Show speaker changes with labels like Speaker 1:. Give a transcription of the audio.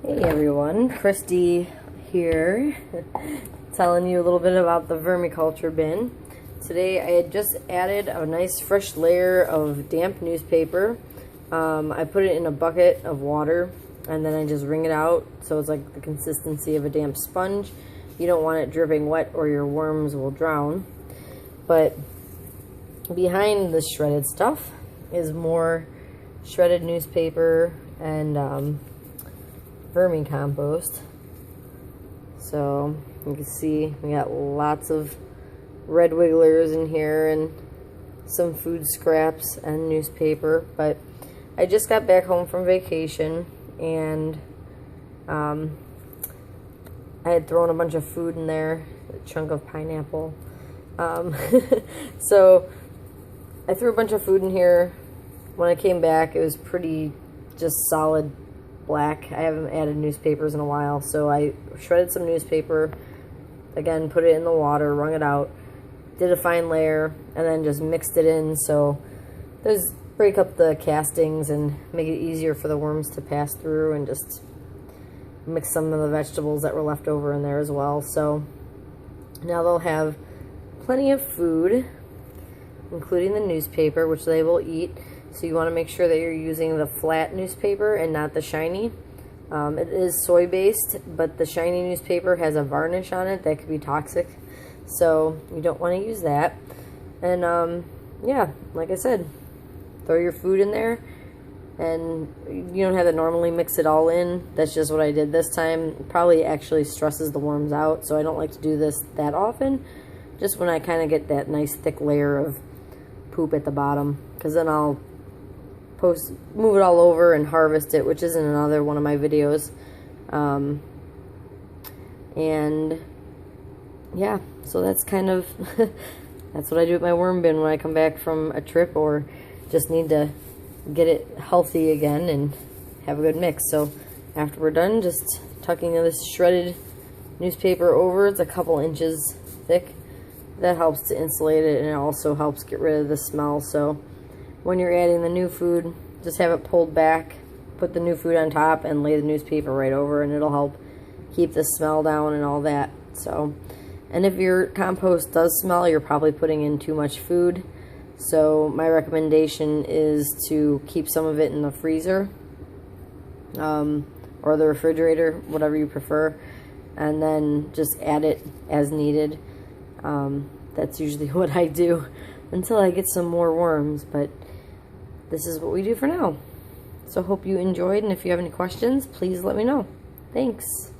Speaker 1: Hey everyone, Christy here, telling you a little bit about the vermiculture bin. Today I had just added a nice fresh layer of damp newspaper. I put it in a bucket of water and then I just wring it out so it's like the consistency of a damp sponge. You don't want it dripping wet or your worms will drown. But behind the shredded stuff is more shredded newspaper and vermicompost. So you can see we got lots of red wigglers in here and some food scraps and newspaper. But I just got back home from vacation and I had thrown a bunch of food in there, a chunk of pineapple. So I threw a bunch of food in here. When I came back, it was pretty just solid black. I haven't added newspapers in a while, so I shredded some newspaper, again put it in the water, wrung it out, did a fine layer, and then just mixed it in so there's break up the castings and make it easier for the worms to pass through, and just mix some of the vegetables that were left over in there as well. So now they'll have plenty of food, including the newspaper, which they will eat. So you want to make sure that you're using the flat newspaper and not the shiny. It is soy-based, but the shiny newspaper has a varnish on it that could be toxic. So you don't want to use that. And yeah, like I said, throw your food in there. And you don't have to normally mix it all in. That's just what I did this time. It probably actually stresses the worms out, so I don't like to do this that often. Just when I kind of get that nice thick layer of poop at the bottom, because then I'll move it all over and harvest it, which is in another one of my videos. And yeah, so that's kind of that's what I do with my worm bin when I come back from a trip or just need to get it healthy again and have a good mix. So after we're done, just tucking this shredded newspaper over. It's a couple inches thick. That helps to insulate it, and it also helps get rid of the smell. So when you're adding the new food, just have it pulled back, put the new food on top, and lay the newspaper right over, and it'll help keep the smell down and all that. So, and if your compost does smell, you're probably putting in too much food. So my recommendation is to keep some of it in the freezer or the refrigerator, whatever you prefer, and then just add it as needed. That's usually what I do until I get some more worms, but this is what we do for now. So hope you enjoyed, and if you have any questions, please let me know. Thanks.